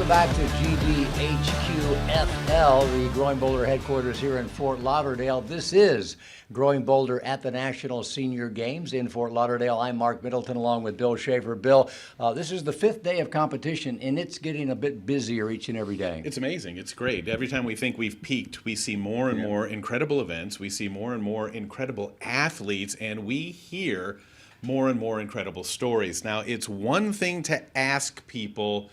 Welcome back to GBHQFL, the Growing Boulder headquarters here in Fort Lauderdale. This is Growing Boulder at the National Senior Games in Fort Lauderdale. I'm Marc Middleton along with Bill Schaefer. Bill, this is the 5th day of competition, and it's getting a bit busier each and every day. It's amazing. It's great. Every time we think we've peaked, we see more and more incredible events. We see more and more incredible athletes, and we hear more and more incredible stories. Now, it's one thing to ask people,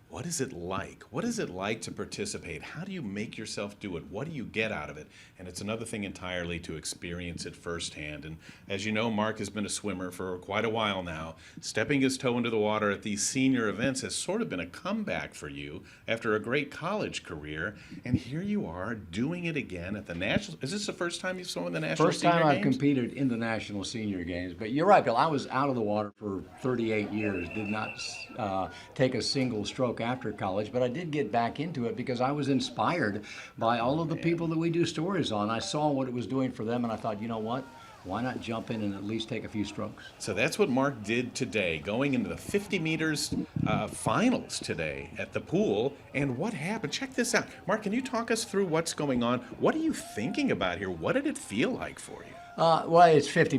what is it like? What is it like to participate? How do you make yourself do it? What do you get out of it? And it's another thing entirely to experience it firsthand. And as you know, Marc has been a swimmer for quite a while now. Stepping his toe into the water at these senior events has sort of been a comeback for you after a great college career. And here you are doing it again at the National. Is this the first time you've swum in the National Senior Games? First time I've competed in the National Senior Games. But you're right, Bill. I was out of the water for 38 years. Did not take a single stroke after college, but I did get back into it because I was inspired by all of the people that we do stories on. I saw what it was doing for them, and I thought, you know what? Why not jump in and at least take a few strokes? So that's what Marc did today, going into the 50 meters finals today at the pool. And what happened? Check this out. Marc, can you talk us through what's going on? What are you thinking about here? What did it feel like for you? Well, it's 50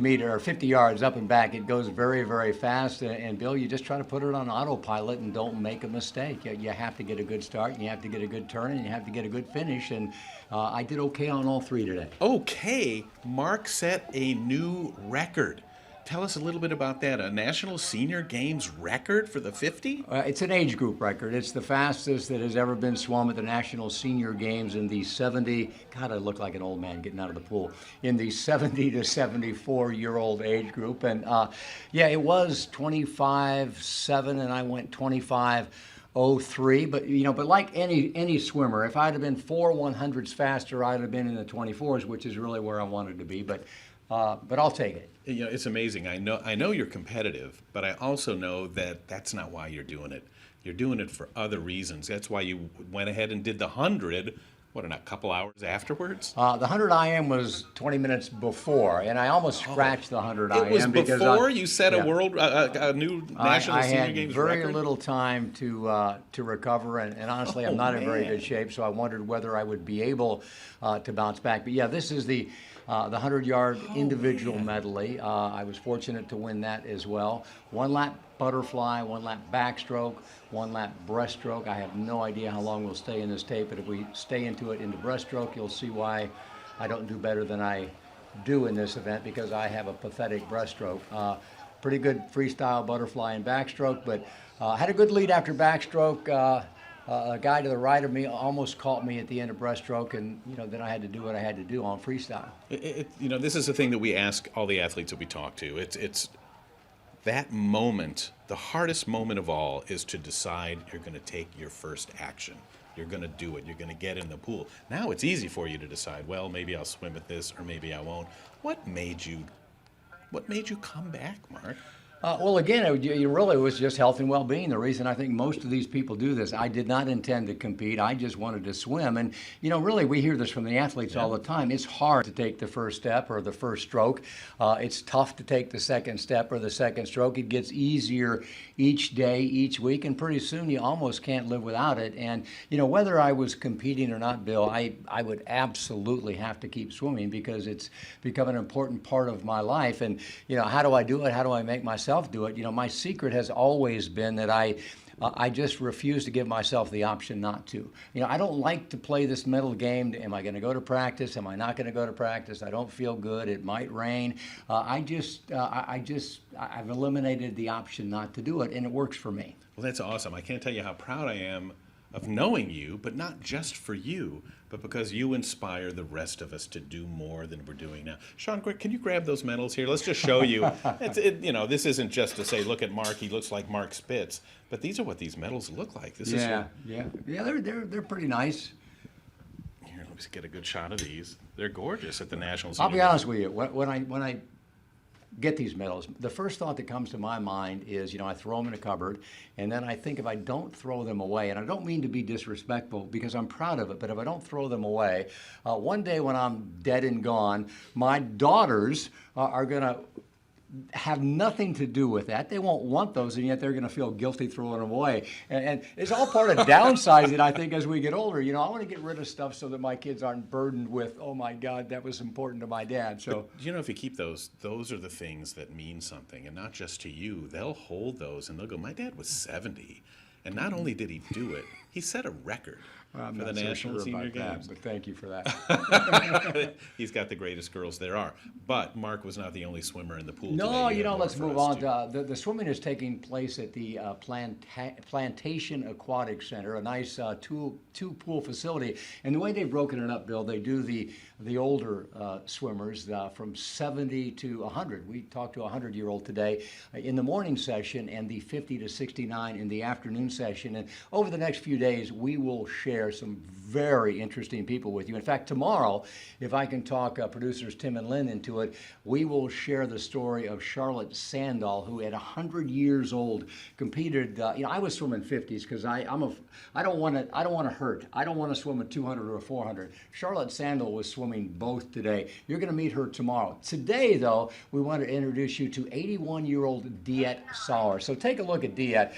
yards up and back. It goes very, very fast. And Bill, you just try to put it on autopilot and don't make a mistake. You have to get a good start, and you have to get a good turn, and you have to get a good finish. And I did okay on all three today. Okay. Marc set a new record. Tell us a little bit about that. A National Senior Games record for the 50? It's an age group record. It's the fastest that has ever been swum at the National Senior Games in the 70, God, I look like an old man getting out of the pool, in the 70 to 74-year-old age group. And yeah, it was 25.7, and I went 25.03. But but like any swimmer, if I'd have been 4 100s faster, I'd have been in the 24s, which is really where I wanted to be. But I'll take it. It's amazing. I know you're competitive, but I also know that that's not why you're doing it. You're doing it for other reasons. That's why you went ahead and did the 100, a couple hours afterwards? The 100 IM was 20 minutes before, and I almost scratched the 100 IM. It was before you set a new National Senior Games record? I had very little time to recover, and honestly, I'm not in very good shape, so I wondered whether I would be able to bounce back. But yeah, this is the 100-yard individual medley. I was fortunate to win that as well. 1 lap butterfly, 1 lap backstroke, 1 lap breaststroke. I have no idea how long we'll stay in this tape, but if we stay into breaststroke, you'll see why I don't do better than I do in this event, because I have a pathetic breaststroke. Pretty good freestyle butterfly and backstroke, but had a good lead after backstroke. A guy to the right of me almost caught me at the end of breaststroke, and then I had to do what I had to do on freestyle. This is the thing that we ask all the athletes that we talk to. It's that moment, the hardest moment of all, is to decide you're going to take your first action. You're going to do it. You're going to get in the pool. Now it's easy for you to decide, well, maybe I'll swim at this or maybe I won't. What made you come back, Marc? Well, again, it really was just health and well-being. The reason I think most of these people do this, I did not intend to compete. I just wanted to swim. And, really, we hear this from the athletes all the time. It's hard to take the first step or the first stroke. It's tough to take the second step or the second stroke. It gets easier each day, each week, and pretty soon you almost can't live without it. And, whether I was competing or not, Bill, I would absolutely have to keep swimming because it's become an important part of my life. And, how do I do it? How do I make myself do it? My secret has always been that I just refuse to give myself the option not to. I don't like to play this mental game. Am I going to go to practice? Am I not going to go to practice? I don't feel good. It might rain. I've eliminated the option not to do it, and it works for me. Well, that's awesome. I can't tell you how proud I am of knowing you, but not just for you, but because you inspire the rest of us to do more than we're doing now. Sean, can you grab those medals here? Let's just show you. This isn't just to say, look at Marc, he looks like Marc Spitz, but these are what these medals look like. Yeah, they're pretty nice. Here, let's get a good shot of these. They're gorgeous at the National. I'll be honest with you. When I get these medals, the first thought that comes to my mind is, I throw them in a cupboard, and then I think if I don't throw them away, and I don't mean to be disrespectful because I'm proud of it, but if I don't throw them away, one day when I'm dead and gone, my daughters are going to have nothing to do with that. They won't want those, and yet they're going to feel guilty throwing them away. And it's all part of downsizing, I think, as we get older. You know, I want to get rid of stuff so that my kids aren't burdened with, oh my God, that was important to my dad. So, you know, if you keep those are the things that mean something, and not just to you. They'll hold those, and they'll go, my dad was 70, and not only did he do it, he set a record I'm for the not so National sure Senior about that, Games. but thank you for that. He's got the greatest girls there are. But Mark was not the only swimmer in the pool today. No, you had know, more let's for move us, on. too. The swimming is taking place at the Plantation Aquatic Center, a nice two-pool facility. And the way they've broken it up, Bill, they do the older swimmers from 70 to 100. We talked to a 100-year-old today in the morning session, and the 50 to 69 in the afternoon session. And over the next few days, we will share some very interesting people with you. In fact, tomorrow, if I can talk producers Tim and Lynn into it, we will share the story of Charlotte Sandall, who at 100 years old competed. You know, I was swimming 50s because I don't want to hurt. I don't want to swim a 200 or a 400. Charlotte Sandall was swimming both today. You're going to meet her tomorrow. Today, though, we want to introduce you to 81-year-old DeEtte Sauer. So take a look at DeEtte.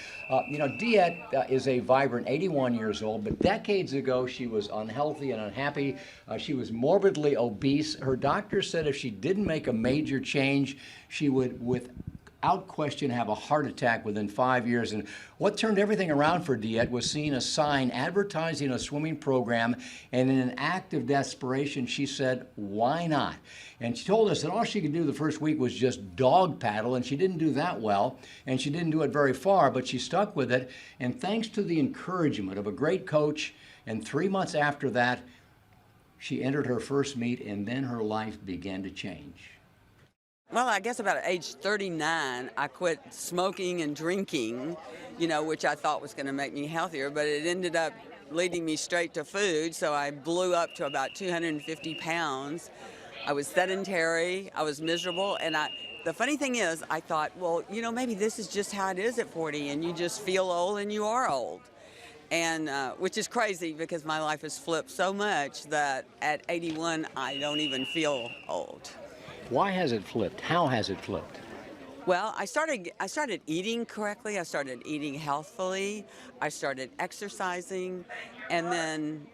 You know, DeEtte is a vibrant 81 years old, but decades ago she was unhealthy and unhappy. She was morbidly obese. Her doctor said if she didn't make a major change, she would, without question, have a heart attack within 5 years. And what turned everything around for DeEtte was seeing a sign advertising a swimming program, and in an act of desperation, she said, why not? And she told us that all she could do the first week was just dog paddle, and she didn't do that well, and she didn't do it very far, but she stuck with it. And thanks to the encouragement of a great coach, and 3 months after that, she entered her first meet, and then her life began to change. Well, I guess about age 39, I quit smoking and drinking, you know, which I thought was going to make me healthier, but it ended up leading me straight to food, so I blew up to about 250 pounds. I was sedentary, I was miserable, and the funny thing is, I thought, well, you know, maybe this is just how it is at 40, and you just feel old and you are old. And which is crazy because my life has flipped so much that at 81, I don't even feel old. Why has it flipped? How has it flipped? Well, I started eating correctly. I started eating healthfully. I started exercising, and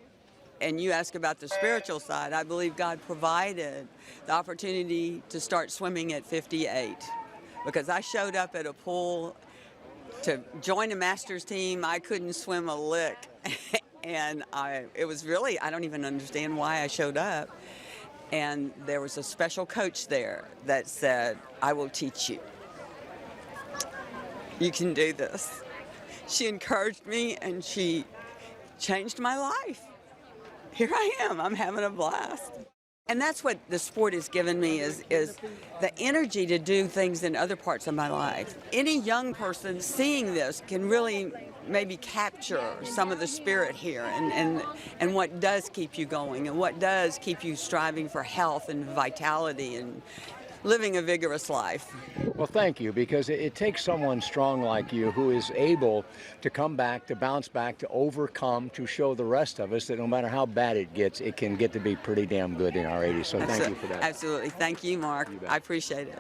you ask about the spiritual side. I believe God provided the opportunity to start swimming at 58, because I showed up at a pool to join a master's team. I couldn't swim a lick, and it was really, I don't even understand why I showed up. And there was a special coach there that said, I will teach you. You can do this. She encouraged me, and she changed my life. Here I am. I'm having a blast. And that's what the sport has given me is the energy to do things in other parts of my life. Any young person seeing this can really maybe capture some of the spirit here and what does keep you going and what does keep you striving for health and vitality and living a vigorous life. Well, thank you, because it takes someone strong like you who is able to come back, to bounce back, to overcome, to show the rest of us that no matter how bad it gets, it can get to be pretty damn good in our 80s. So thank you for that. Absolutely. Thank you, Mark. I appreciate it.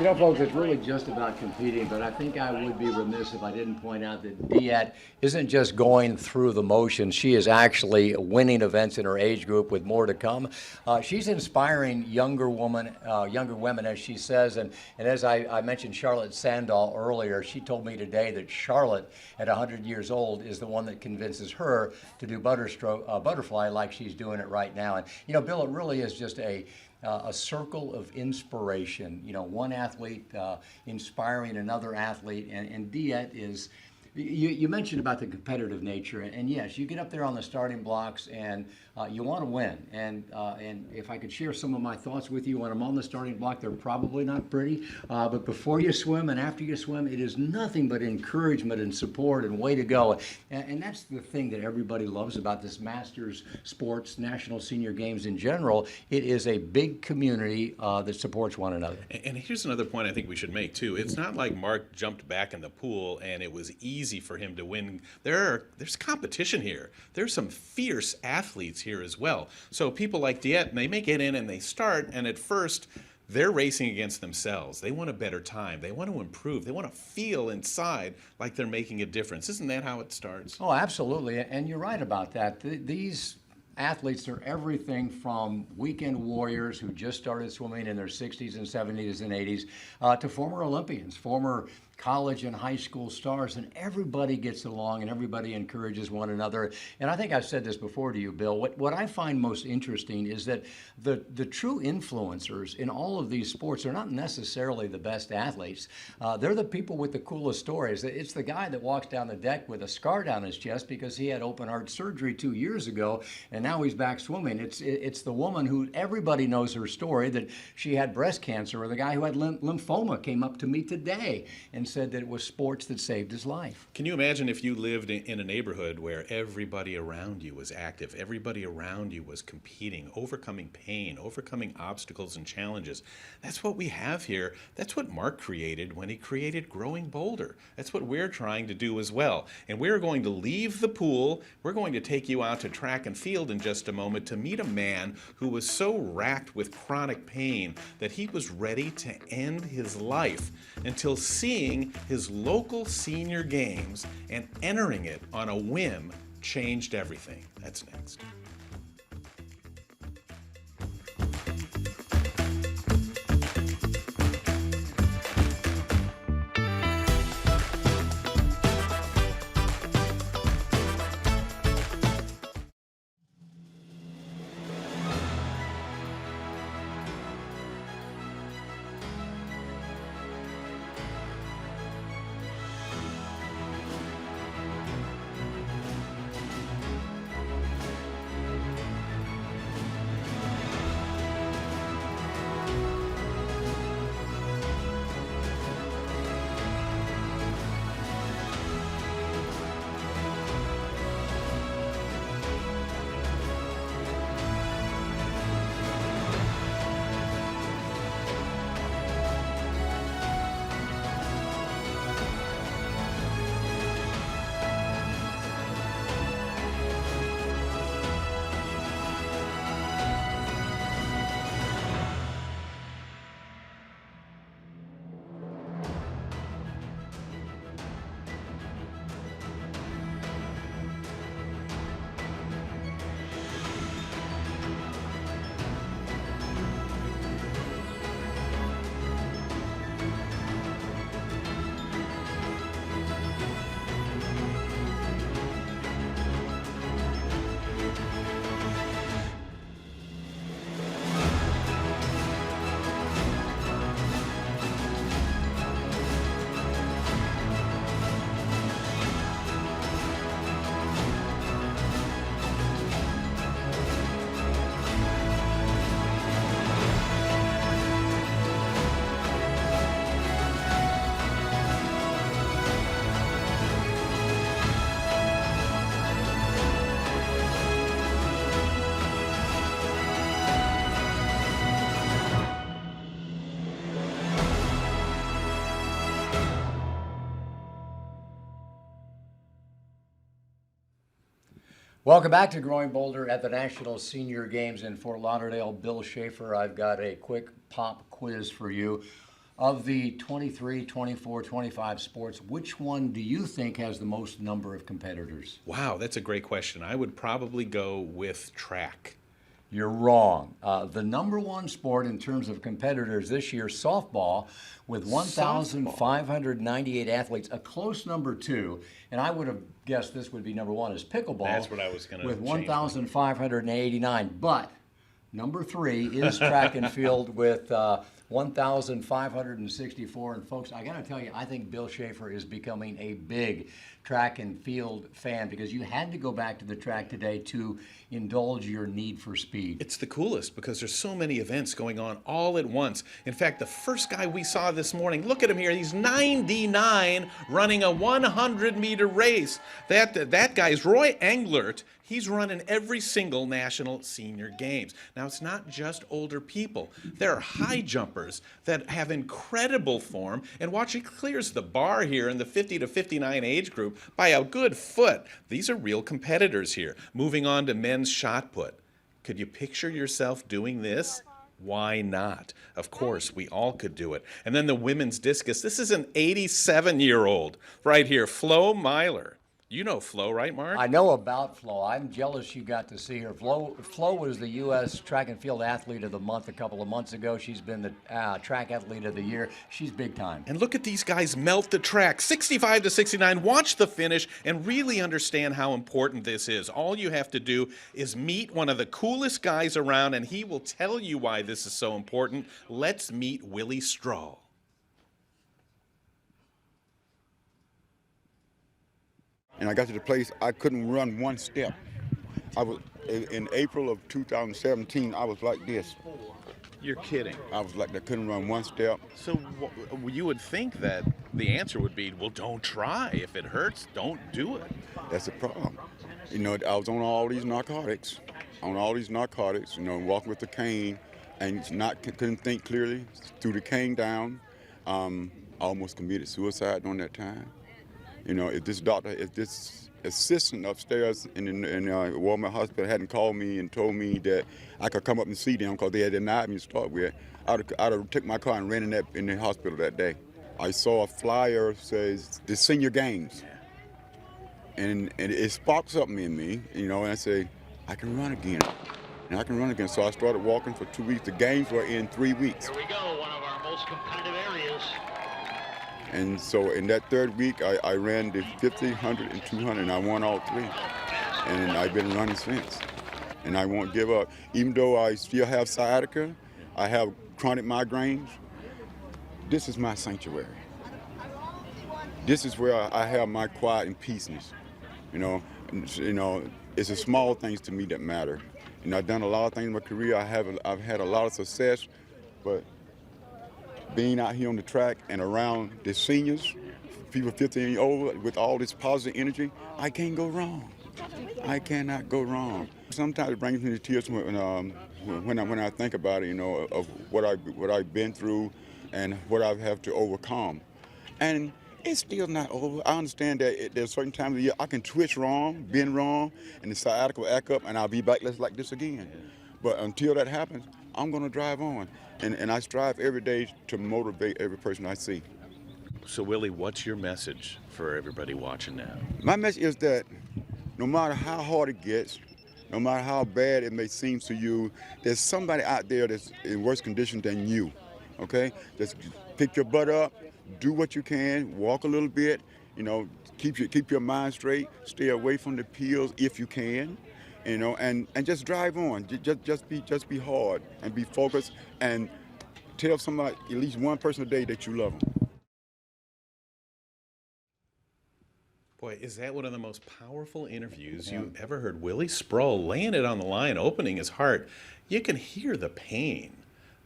You know, folks, it's really just about competing, but I think I would be remiss if I didn't point out that DeEtte isn't just going through the motions. She is actually winning events in her age group with more to come. She's inspiring younger women, as she says, and as I mentioned Charlotte Sandall earlier, she told me today that Charlotte, at 100 years old, is the one that convinces her to do butterfly like she's doing it right now. And, you know, Bill, it really is just a circle of inspiration. You know, one athlete inspiring another athlete, and DeEtte is. You mentioned about the competitive nature, and yes, you get up there on the starting blocks, and you want to win. And if I could share some of my thoughts with you when I'm on the starting block, they're probably not pretty. But before you swim and after you swim, it is nothing but encouragement and support and way to go. And that's the thing that everybody loves about this Masters sports, National Senior Games in general. It is a big community that supports one another. And here's another point I think we should make too. It's not like Mark jumped back in the pool and it was easy for him to win. There's competition here. There's some fierce athletes here as well. So people like DeEtte, they may get in and they start, and at first They're racing against themselves. They want a better time. They want to improve. They want to feel inside like they're making a difference. Isn't that how it starts? Oh, absolutely. And you're right about that. These athletes are everything from weekend warriors who just started swimming in their 60s and 70s and 80s to former Olympians, former college and high school stars, and everybody gets along and everybody encourages one another. And I think I've said this before to you, Bill. What I find most interesting is that the true influencers in all of these sports are not necessarily the best athletes. They're the people with the coolest stories. It's the guy that walks down the deck with a scar down his chest because he had open heart surgery 2 years ago, and now he's back swimming. It's the woman who everybody knows her story, that she had breast cancer, or the guy who had lymphoma came up to me today and said that it was sports that saved his life. Can you imagine if you lived in a neighborhood where everybody around you was active, everybody around you was competing, overcoming pain, overcoming obstacles and challenges? That's what we have here. That's what Marc created when he created Growing Bolder. That's what we're trying to do as well. And we're going to leave the pool. We're going to take you out to track and field in just a moment to meet a man who was so racked with chronic pain that he was ready to end his life until seeing his local senior games and entering it on a whim changed everything. That's next. Welcome back to Growing Bolder at the National Senior Games in Fort Lauderdale. Bill Schaefer, I've got a quick pop quiz for you. Of the 23, 24, 25 sports, which one do you think has the most number of competitors? Wow, that's a great question. I would probably go with track. You're wrong. The number one sport in terms of competitors this year, softball, with 1,598 athletes. A close number two, and I would have guessed this would be number one, is pickleball. That's what I was going to with 1,589. But number three is track and field with 1,564. And folks, I got to tell you, I think Bill Schaefer is becoming a big track and field fan because you had to go back to the track today to indulge your need for speed. It's the coolest because there's so many events going on all at once. In fact, the first guy we saw this morning, look at him here. He's 99 running a 100-meter race. That guy's Roy Englert. He's running every single national senior games. Now, it's not just older people. There are high jumpers that have incredible form. And watch, he clears the bar here in the 50 to 59 age group by a good foot. These are real competitors here. Moving on to men's shot put. Could you picture yourself doing this? Why not? Of course, we all could do it. And then the women's discus. This is an 87-year-old right here, Flo Myler. You know Flo, right, Mark? I know about Flo. I'm jealous you got to see her. Flo was the U.S. Track and Field Athlete of the Month a couple of months ago. She's been the Track Athlete of the Year. She's big time. And look at these guys melt the track, 65 to 69. Watch the finish and really understand how important this is. All you have to do is meet one of the coolest guys around, and he will tell you why this is so important. Let's meet Willie Strahl. And I got to the place I couldn't run one step. I was in April of 2017. I was like this. You're kidding. I was like I couldn't run one step. So you would think that the answer would be, well, don't try. If it hurts, don't do it. That's the problem. You know, I was on all these narcotics, you know, walking with the cane, and couldn't think clearly. Threw the cane down. I almost committed suicide during that time. You know, if this assistant upstairs in Walmart Hospital hadn't called me and told me that I could come up and see them because they had denied me to start with, I'd have took my car and ran in the hospital that day. I saw a flyer says the senior games, and it sparked something in me, you know, and I say, I can run again. And I can run again. So I started walking for 2 weeks. The games were in 3 weeks. Here we go, one of our most competitive areas. And so in that third week, I ran the 50, 100, and 200, and I won all three. And I've been running since. And I won't give up. Even though I still have sciatica, I have chronic migraines, this is my sanctuary. This is where I have my quiet and peaceness. You know, it's the small things to me that matter. And I've done a lot of things in my career. I've had a lot of success, but being out here on the track and around the seniors, people 15 and over, with all this positive energy, I can't go wrong. I cannot go wrong. Sometimes it brings me to tears when I think about it, you know, of what I've been through and what I have to overcome. And it's still not over. I understand that there's certain times of the year I can twitch wrong, bend wrong, and the sciatica will act up, and I'll be back like this again. But until that happens, I'm going to drive on. And I strive every day to motivate every person I see. So, Willie, what's your message for everybody watching now? My message is that no matter how hard it gets, no matter how bad it may seem to you, there's somebody out there that's in worse condition than you, okay? Just pick your butt up, do what you can, walk a little bit, you know, keep your mind straight, stay away from the pills if you can. You know, and just drive on. Just be hard and be focused, and tell somebody, at least one person a day, that you love them. Boy, is that one of the most powerful interviews you've ever heard? Willie Strahl laying it on the line, opening his heart. You can hear the pain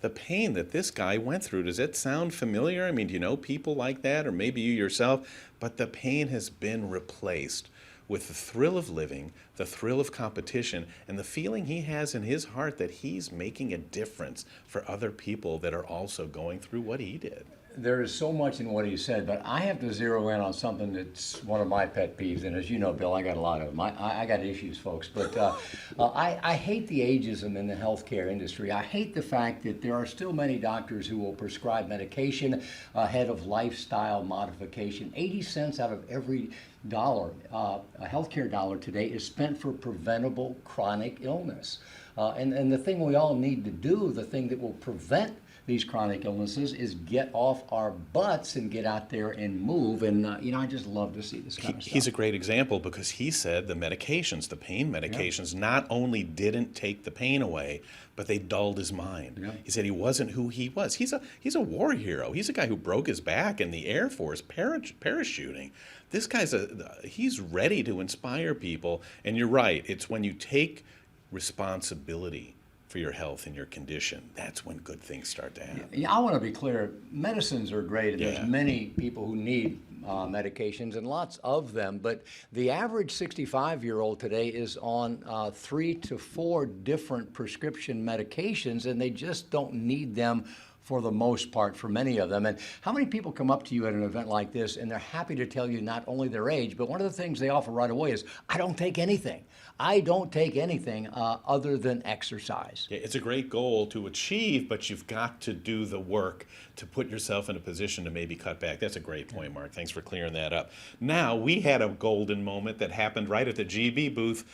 that this guy went through. Does it sound familiar? I mean, do you know people like that, or maybe you yourself? But the pain has been replaced with the thrill of living, the thrill of competition, and the feeling he has in his heart that he's making a difference for other people that are also going through what he did. There is so much in what he said, but I have to zero in on something that's one of my pet peeves. And as you know, Bill, I got a lot of them. I got issues, folks. But I hate the ageism in the healthcare industry. I hate the fact that there are still many doctors who will prescribe medication ahead of lifestyle modification. 80 cents out of every dollar, a healthcare dollar today, is spent for preventable chronic illness. And the thing we all need to do, the thing that will prevent these chronic illnesses, is get off our butts and get out there and move. And, I just love to see this kind of stuff. He's a great example because he said the medications, the pain medications, not only didn't take the pain away, but they dulled his mind. Yeah. He said he wasn't who he was. He's a war hero. He's a guy who broke his back in the Air Force parachuting. This guy's he's ready to inspire people. And you're right. It's when you take responsibility for your health and your condition, that's when good things start to happen. Yeah, I want to be clear. Medicines are great, and there's many people who need medications, and lots of them, but the average 65-year-old today is on 3 to 4 different prescription medications, and they just don't need them for the most part for many of them. And how many people come up to you at an event like this and they're happy to tell you not only their age, but one of the things they offer right away is, I don't take anything. I don't take anything other than exercise. Yeah, it's a great goal to achieve, but you've got to do the work to put yourself in a position to maybe cut back. That's a great point, Mark. Thanks for clearing that up. Now, we had a golden moment that happened right at the GB booth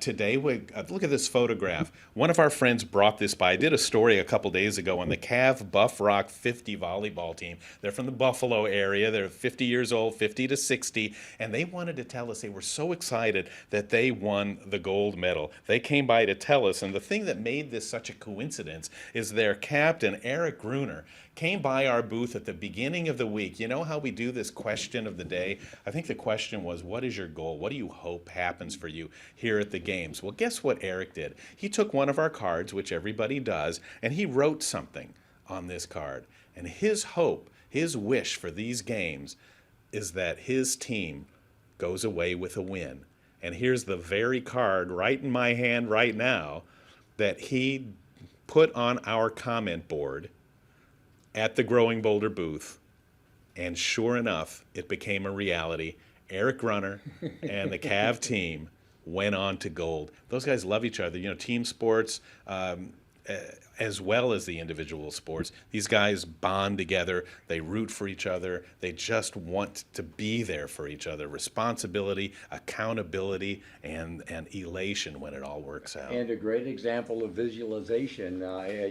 today. Look at this photograph. One of our friends brought this by. I did a story a couple days ago on the Cav Buff Rock 50 volleyball team. They're from the Buffalo area. They're 50 years old, 50 to 60, and they wanted to tell us they were so excited that they won the gold medal. They came by to tell us, and the thing that made this such a coincidence is their captain, Eric Gruner, came by our booth at the beginning of the week. You know how we do this question of the day? I think the question was, what is your goal? What do you hope happens for you here at the games? Well, guess what Eric did? He took one of our cards, which everybody does, and he wrote something on this card. And his hope, his wish for these games is that his team goes away with a win. And here's the very card right in my hand right now that he put on our comment board at the Growing Boulder booth. And sure enough, it became a reality. Eric Grunner and the Cav team went on to gold. Those guys love each other. You know, team sports, as well as the individual sports. These guys bond together. They root for each other. They just want to be there for each other. Responsibility, accountability, and elation when it all works out. And a great example of visualization.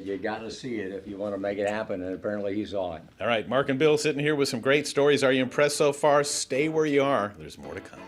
You got to see it if you want to make it happen, and apparently he saw it. All right, Mark and Bill sitting here with some great stories. Are you impressed so far? Stay where you are. There's more to come.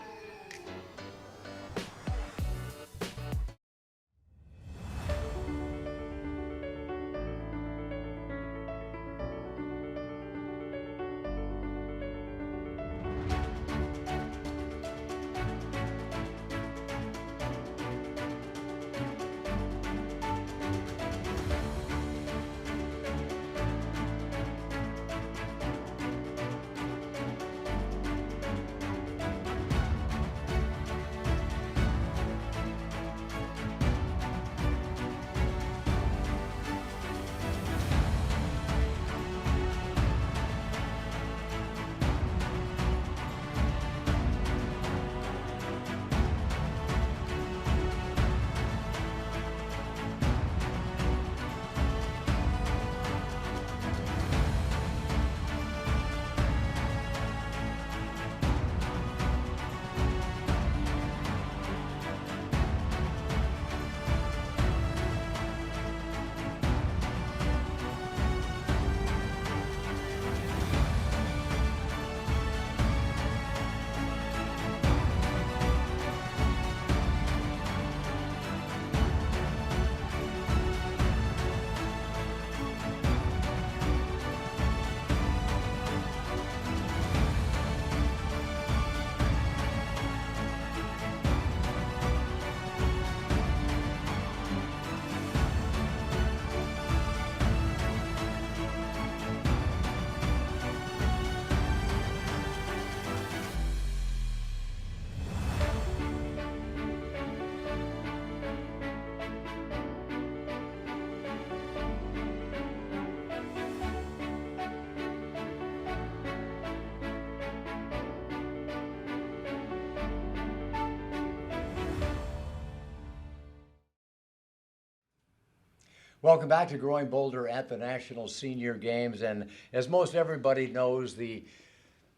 Welcome back to Growing Boulder at the National Senior Games. And as most everybody knows, the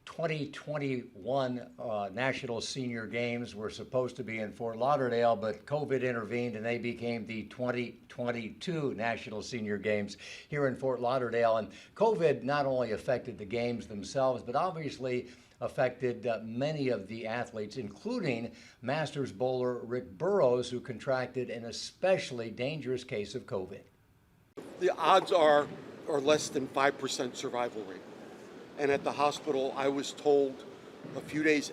2021 National Senior Games were supposed to be in Fort Lauderdale, but COVID intervened and they became the 2022 National Senior Games here in Fort Lauderdale. And COVID not only affected the games themselves, but obviously affected many of the athletes, including Masters bowler Rick Burrows, who contracted an especially dangerous case of COVID. The odds are less than 5% survival rate. And at the hospital, I was told a few days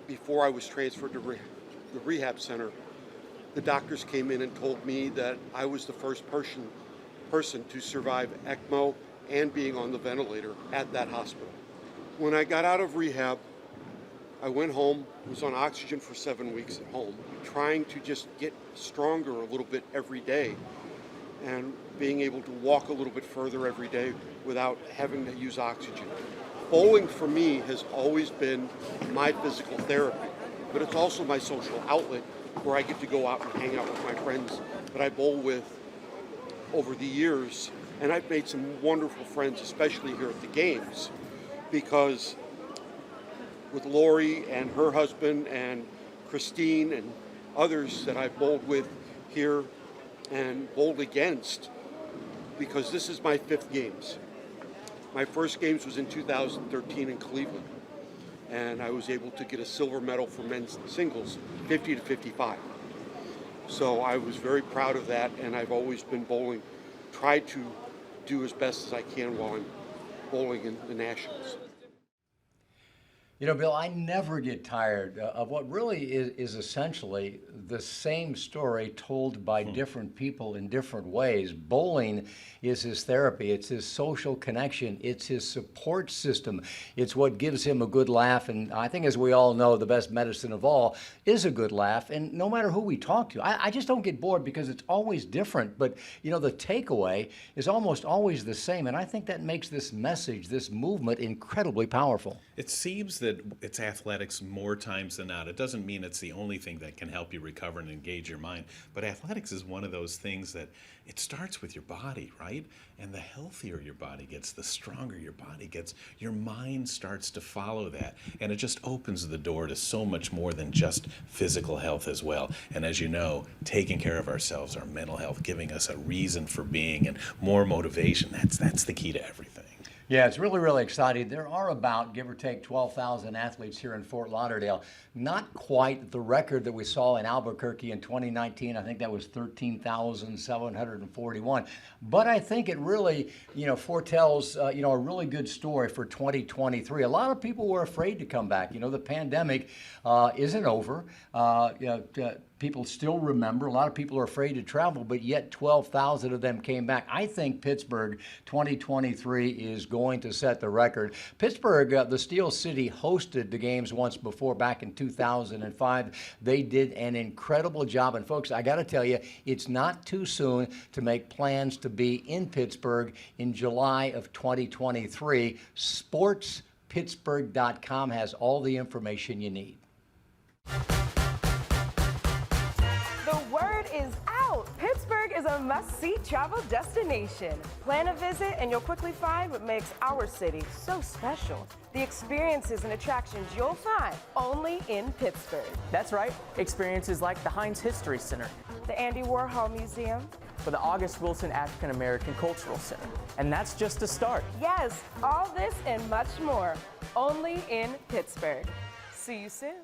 before I was transferred to the rehab center, the doctors came in and told me that I was the first person to survive ECMO and being on the ventilator at that hospital. When I got out of rehab, I went home, was on oxygen for 7 weeks at home, trying to just get stronger a little bit every day. and being able to walk a little bit further every day without having to use oxygen. Bowling for me has always been my physical therapy, but it's also my social outlet where I get to go out and hang out with my friends that I bowl with over the years. And I've made some wonderful friends, especially here at the games, because with Lori and her husband and Christine and others that I've bowled with here and bowled against, because this is my 5th games. My first games was in 2013 in Cleveland, and I was able to get a silver medal for men's singles, 50 to 55. So I was very proud of that, and I've always been bowling, tried to do as best as I can while I'm bowling in the Nationals. You know, Bill, I never get tired of what really is essentially the same story told by different people in different ways. Bowling is his therapy. It's his social connection. It's his support system. It's what gives him a good laugh. And I think, as we all know, the best medicine of all is a good laugh. And no matter who we talk to, I just don't get bored because it's always different. But, you know, the takeaway is almost always the same. And I think that makes this message, this movement, incredibly powerful. It seems that it's athletics more times than not. It doesn't mean it's the only thing that can help you recover and engage your mind, but athletics is one of those things that it starts with your body, right? And the healthier your body gets, the stronger your body gets, your mind starts to follow that. And it just opens the door to so much more than just physical health as well. And as you know, taking care of ourselves, our mental health, giving us a reason for being and more motivation, that's the key to everything. Yeah, it's really, really exciting. There are about, give or take, 12,000 athletes here in Fort Lauderdale. Not quite the record that we saw in Albuquerque in 2019. I think that was 13,741. But I think it really, foretells, a really good story for 2023. A lot of people were afraid to come back. You know, the pandemic isn't over. People still remember. A lot of people are afraid to travel, but yet 12,000 of them came back. I think Pittsburgh 2023 is going to set the record. Pittsburgh, the Steel City, hosted the games once before back in 2005. They did an incredible job. And folks, I got to tell you, it's not too soon to make plans to be in Pittsburgh in July of 2023. SportsPittsburgh.com has all the information you need. The word is out. Pittsburgh is a must-see travel destination. Plan a visit and you'll quickly find what makes our city so special. The experiences and attractions you'll find only in Pittsburgh. That's right. Experiences like the Heinz History Center, The Andy Warhol Museum, or the August Wilson African American Cultural Center. And that's just a start. yes, all this and much more, only in Pittsburgh. See you soon.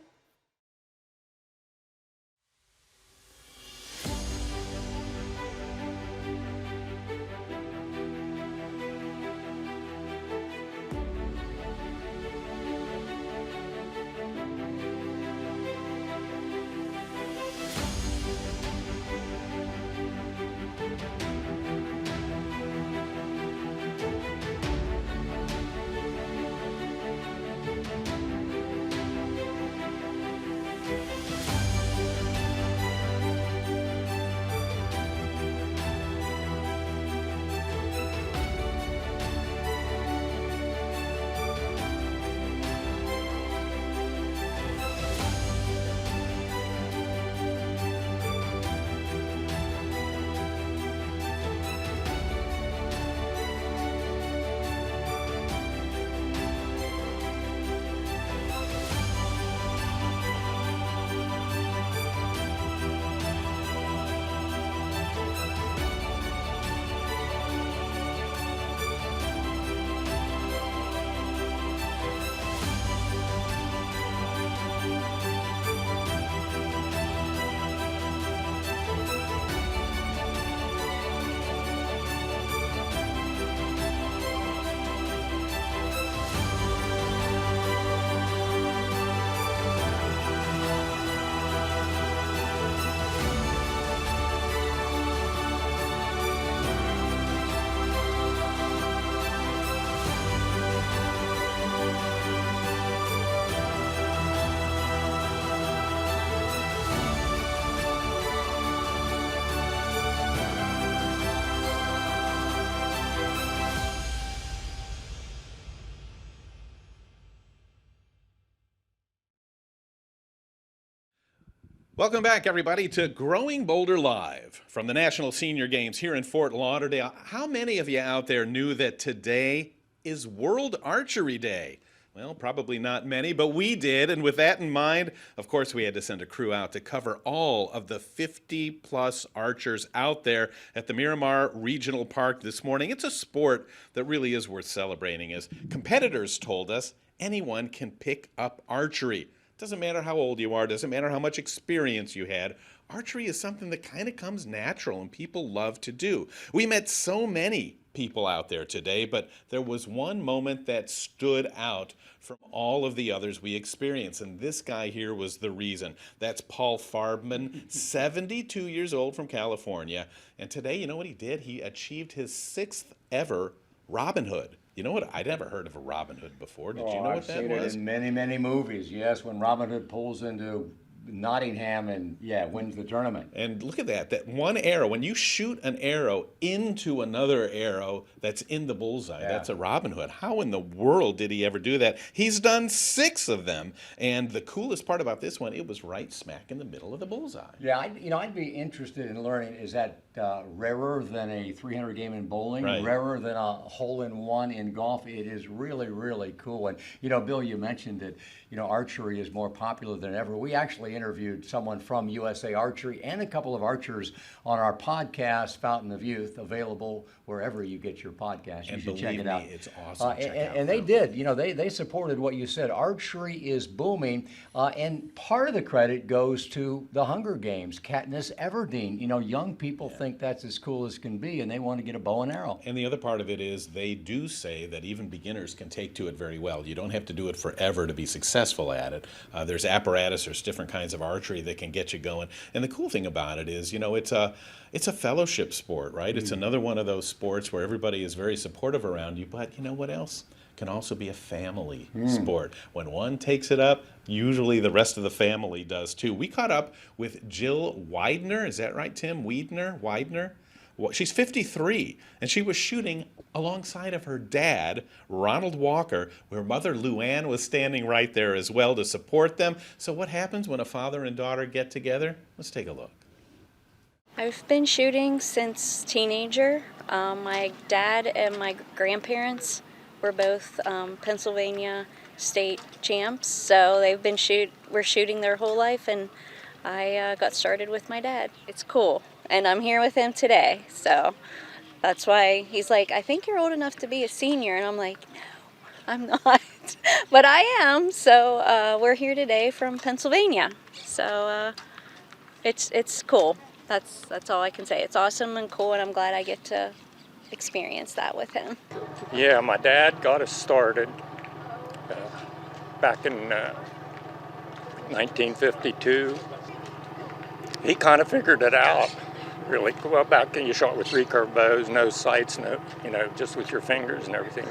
Welcome back, everybody, to Growing Boulder Live from the National Senior Games here in Fort Lauderdale. How many of you out there knew that today is World Archery Day? Well, probably not many, but we did. And with that in mind, of course, we had to send a crew out to cover all of the 50-plus archers out there at the Miramar Regional Park this morning. It's a sport that really is worth celebrating. As competitors told us, anyone can pick up archery. Doesn't matter how old you are, doesn't matter how much experience you had. Archery is something that kind of comes natural and people love to do. We met so many people out there today, but there was one moment that stood out from all of the others we experienced, and this guy here was the reason. That's Paul Farbman, 72 years old from California, and today, you know what he did? He achieved his 6th ever Robin Hood. You know what? I'd never heard of a Robin Hood before. Did you know what that was? I've seen it in many, many movies. Yes, when Robin Hood pulls into Nottingham and, wins the tournament. And look at that one arrow. When you shoot an arrow into another arrow that's in the bullseye, that's a Robin Hood. How in the world did he ever do that? He's done 6 of them. And the coolest part about this one, it was right smack in the middle of the bullseye. Yeah, I'd be interested in learning, is that rarer than a 300 game in bowling, Right. rarer than a hole-in-one in golf? It is really, really cool. And, Bill, you mentioned that, archery is more popular than ever. We actually interviewed someone from USA Archery and a couple of archers on our podcast, Fountain of Youth, available wherever you get your podcast. You And should check it out. it's awesome. Check it out. And they did. They supported what you said. Archery is booming, and part of the credit goes to the Hunger Games. Katniss Everdeen. Young people think that's as cool as can be, and they want to get a bow and arrow. And the other part of it is they do say that even beginners can take to it very well. You don't have to do it forever to be successful at it. There's apparatus, there's different kinds of archery that can get you going. And the cool thing about it is, it's a fellowship sport, right? It's another one of those sports where everybody is very supportive around you, but you know what else? Can also be a family sport. When one takes it up, usually the rest of the family does too. We caught up with Jill Widener. Is that right, Tim? Widener? Well, she's 53, and she was shooting alongside of her dad, Ronald Walker, where mother Luann was standing right there as well to support them. So what happens when a father and daughter get together? Let's take a look. I've been shooting since teenager. My dad and my grandparents were both Pennsylvania state champs, so they've been were shooting their whole life, and I got started with my dad. It's cool, and I'm here with him today, so that's why he's like, I think you're old enough to be a senior, and I'm like, no, I'm not, but I am. So we're here today from Pennsylvania, so it's cool. That's all I can say. It's awesome and cool, and I'm glad I get to experience that with him. Yeah, my dad got us started back in 1952. He kind of figured it out really well. Back then you shot with 3-curve bows, no sights, just with your fingers and everything.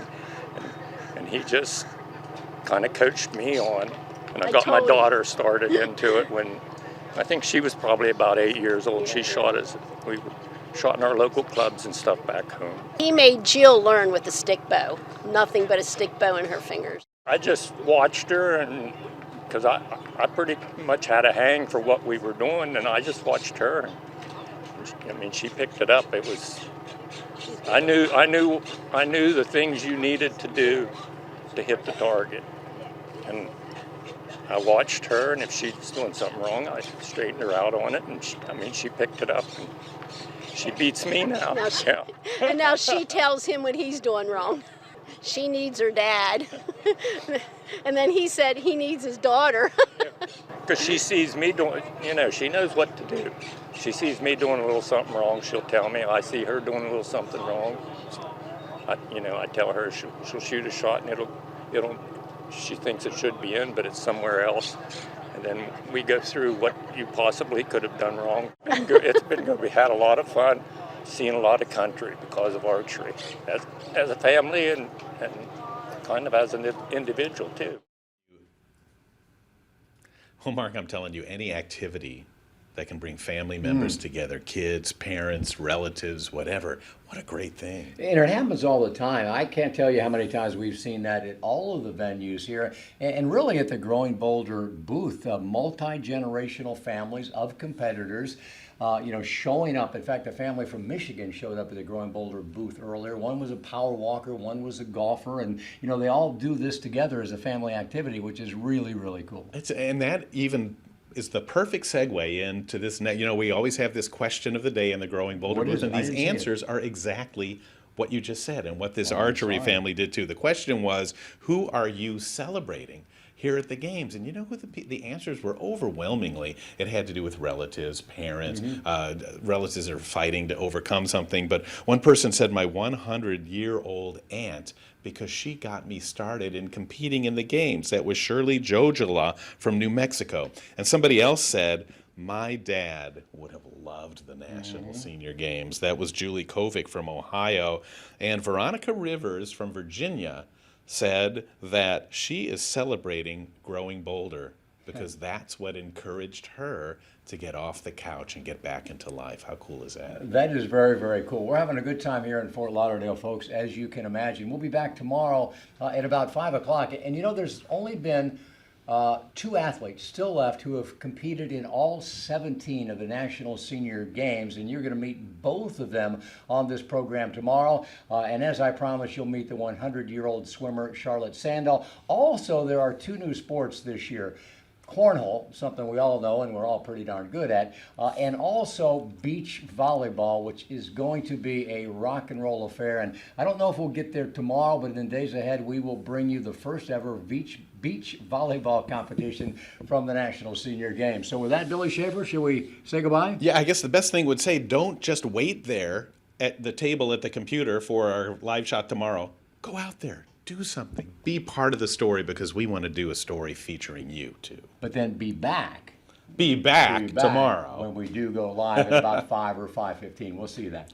And he just kind of coached me on. And I got my daughter started into it when I think she was probably about 8 years old. She shot we shot in our local clubs and stuff back home. He made Jill learn with a stick bow. Nothing but a stick bow in her fingers. I just watched her, and because I pretty much had a hang for what we were doing, and I just watched her. She picked it up. It was, I knew the things you needed to do to hit the target, and I watched her, and if she's doing something wrong, I straightened her out on it, and she picked it up, and she beats me now. And now she tells him what he's doing wrong. She needs her dad. And then he said he needs his daughter. Because she sees me doing, she knows what to do. She sees me doing a little something wrong, she'll tell me. I see her doing a little something wrong. I tell her she'll shoot a shot, and she thinks it should be in, but it's somewhere else. And then we go through what you possibly could have done wrong. It's been good. We had a lot of fun, seeing a lot of country because of archery, as a family and kind of as an individual too. Well, Mark, I'm telling you, any activity that can bring family members together, kids, parents, relatives, whatever. What a great thing. And it happens all the time. I can't tell you how many times we've seen that at all of the venues here, and really at the Growing Boulder booth, multi-generational families of competitors, showing up. In fact, a family from Michigan showed up at the Growing Boulder booth earlier. One was a power walker, one was a golfer, and they all do this together as a family activity, which is really, really cool. And that even is the perfect segue into this. We always have this question of the day in the Growing Boulder booth, and these answers are exactly what you just said and what this archery family did too. The question was, who are you celebrating here at the games? And you know who the answers were? Overwhelmingly, it had to do with relatives, parents, relatives are fighting to overcome something. But one person said, my 100-year-old aunt, because she got me started in competing in the games. That was Shirley Jojala from New Mexico. And somebody else said, my dad would have loved the National Senior Games. That was Julie Kovic from Ohio. And Veronica Rivers from Virginia said that she is celebrating Growing Boulder because that's what encouraged her to get off the couch and get back into life. How cool is that? That is very, very cool. We're having a good time here in Fort Lauderdale, folks, as you can imagine. We'll be back tomorrow at about 5 o'clock. And there's only been 2 athletes still left who have competed in all 17 of the National Senior Games, and you're going to meet both of them on this program tomorrow. And as I promised, you'll meet the 100-year-old swimmer, Charlotte Sandel. Also, there are 2 new sports this year. Cornhole, something we all know and we're all pretty darn good at, and also beach volleyball, which is going to be a rock and roll affair. And I don't know if we'll get there tomorrow, but in the days ahead, we will bring you the first ever beach volleyball competition from the National Senior Games. So with that, Billy Schaefer, should we say goodbye? Yeah, I guess the best thing would say, don't just wait there at the table at the computer for our live shot tomorrow. Go out there. Do something. Be part of the story, because we want to do a story featuring you too. But then be back tomorrow when we do go live at about 5 or 5:15. We'll see you then.